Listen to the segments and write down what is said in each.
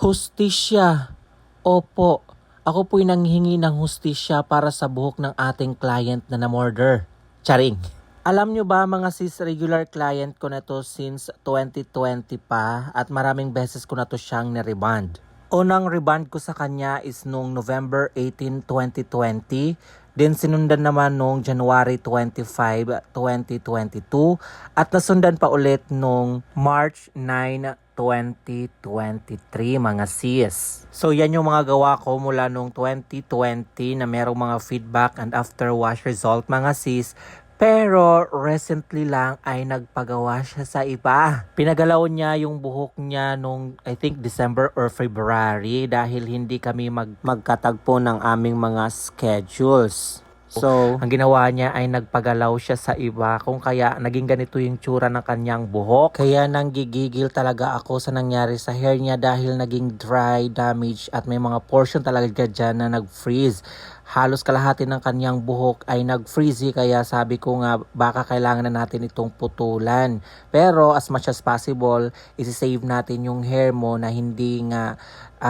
Hustisya. Opo, ako po'y nanghingi ng hustisya para sa buhok ng ating client na na-murder. Charing. Alam nyo ba mga sis, regular client ko na to since 2020 pa at maraming beses ko na to siyang nireband. Unang reband ko sa kanya is noong November 18, 2020. Then sinundan naman noong January 25, 2022 at nasundan pa ulit noong March 9, 2023 mga sis. So yan yung mga gawa ko mula noong 2020 na merong mga feedback and after wash result mga sis. Pero recently lang ay nagpagawa siya sa iba. Pinagalaw niya yung buhok niya nung I think December or February dahil hindi kami magkatagpo ng aming mga schedules. So, ang ginawa niya ay nagpagalaw siya sa iba kung kaya naging ganito yung tsura ng kanyang buhok. Kaya nanggigigil talaga ako sa nangyari sa hair niya dahil naging dry, damage at may mga portion talaga dyan na nag-freeze. Halos kalahati ng kanyang buhok ay nag-freeze kaya sabi ko nga baka kailangan na natin itong putulan. Pero as much as possible, isi-save natin yung hair mo na hindi nga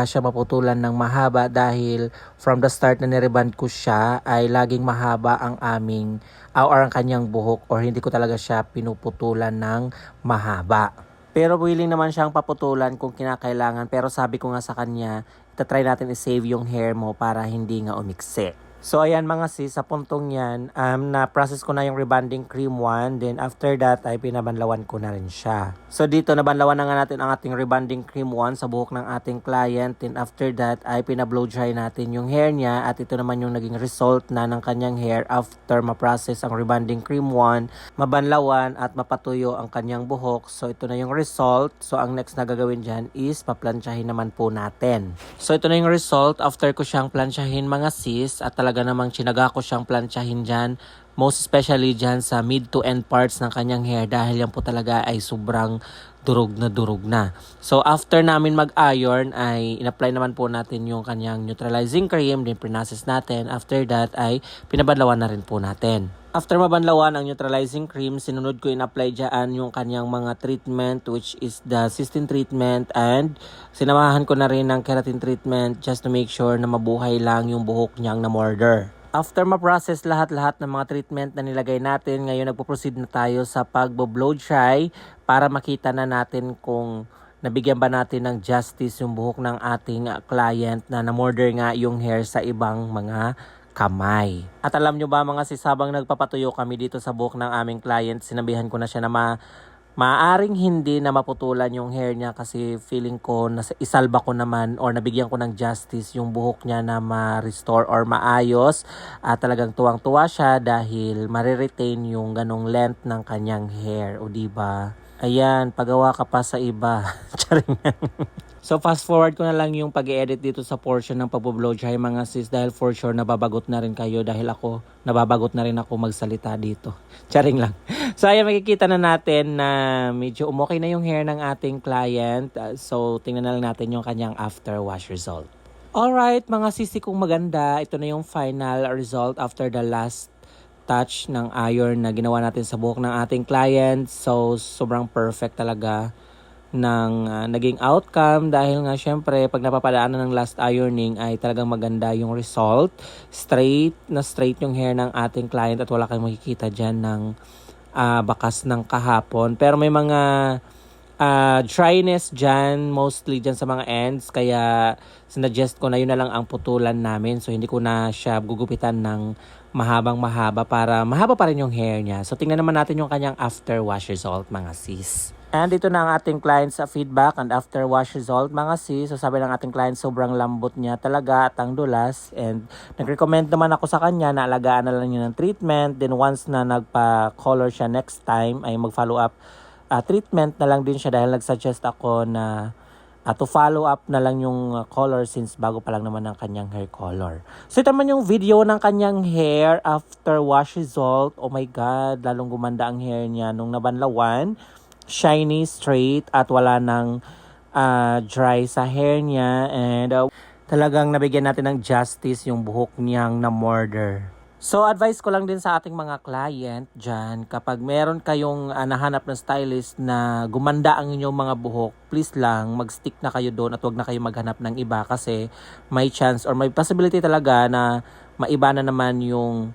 siya maputulan ng mahaba dahil from the start na nireband ko siya ay laging mahaba ang aming or ang kanyang buhok or hindi ko talaga siya pinuputulan ng mahaba. Pero willing naman siyang paputulan kung kinakailangan pero sabi ko nga sa kanya, try natin i-save yung hair mo para hindi nga umikse. So ayan mga sis, sa puntong yan, na-process ko na yung rebanding cream 1. Then after that ay pinabanlawan ko na rin siya. So dito nabanlawan na nga natin ang ating rebanding cream 1 sa buhok ng ating client. Then after that ay pinablow dry natin yung hair niya. At ito naman yung naging result na ng kanyang hair after ma-process ang rebanding cream 1. Mabanlawan at mapatuyo ang kanyang buhok. So ito na yung result. So ang next na gagawin dyan is paplansyahin naman po natin. So ito na yung result after ko siyang plansyahin mga sis. At talaga namang chinaga ko siyang plansyahin dyan. Most especially dyan sa mid to end parts ng kanyang hair dahil yan po talaga ay sobrang durog na. So after namin mag-iron ay in-apply naman po natin yung kanyang neutralizing cream. Then pinases natin. After that ay pinabadlawan na rin po natin. After mabanlawan ang neutralizing cream, sinunod ko in-apply dyan yung kanyang mga treatment which is the cysteine treatment and sinamahan ko na rin ng keratin treatment just to make sure na mabuhay lang yung buhok niyang na-murder. After ma-process lahat-lahat ng mga treatment na nilagay natin, ngayon nagpo-proceed na tayo sa pagbo-blow dry para makita na natin kung nabigyan ba natin ng justice yung buhok ng ating client na na-murder nga yung hair sa ibang mga kamay. At alam nyo ba mga sis, habang nagpapatuyo kami dito sa buhok ng aming client, sinabihan ko na siya na maaring hindi na maputulan yung hair niya kasi feeling ko na isalba ko naman or nabigyan ko ng justice yung buhok niya na ma-restore or maayos. At talagang tuwang-tuwa siya dahil mariretain yung ganong length ng kanyang hair. O diba? Ayan, pagawa ka pa sa iba. Charing. So fast forward ko na lang yung pag-edit dito sa portion ng pag-blow dry mga sis dahil for sure nababagot na rin kayo dahil ako nababagot na rin ako magsalita dito. Charing lang. So ayan, makikita na natin na medyo umokay na yung hair ng ating client. So tingnan na lang natin yung kanyang after wash result. Alright mga sisi kong maganda, ito na yung final result after the last touch ng iron na ginawa natin sa buhok ng ating client. So sobrang perfect talaga ng naging outcome dahil nga syempre pag napapadaanan ng last ironing ay talagang maganda yung result. Straight yung hair ng ating client at wala kayong makikita dyan ng bakas ng kahapon. Pero may mga dryness dyan, mostly dyan sa mga ends. Kaya sinuggest ko na yun na lang ang putulan namin. So hindi ko na siya gugupitan ng mahaba para mahaba pa rin yung hair niya. So tingnan naman natin yung kanyang after wash result mga sis. And ito na ang ating client sa feedback and after wash result mga sis. So sabi ng ating client sobrang lambot niya talaga at ang dulas. And nag-recommend naman ako sa kanya na alagaan na lang niya ng treatment. Then once na nagpa-color siya next time ay mag-follow up treatment na lang din siya dahil nag-suggest ako na to follow up na lang yung color since bago pa lang naman ang kanyang hair color. So ito naman yung video ng kanyang hair after wash result. Oh my God, lalong gumanda ang hair niya nung nabanlawan. Shiny, straight at wala nang dry sa hair niya and talagang nabigyan natin ng justice yung buhok niyang na-murder. So, advice ko lang din sa ating mga client dyan, kapag meron kayong nahanap na stylist na gumanda ang inyong mga buhok, please lang, mag-stick na kayo doon at wag na kayo maghanap ng iba kasi may chance or may possibility talaga na maiba na naman yung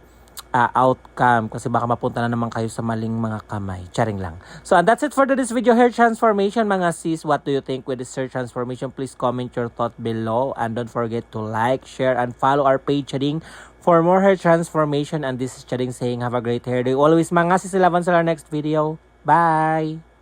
outcome kasi baka mapunta na naman kayo sa maling mga kamay. Charing lang. So, and that's it for this video, hair transformation mga sis. What do you think with this hair transformation? Please comment your thought below and don't forget to like, share, and follow our page Charing for more hair transformation. And this is Charing saying have a great hair day. Always mga sis, 11 sa our next video. Bye!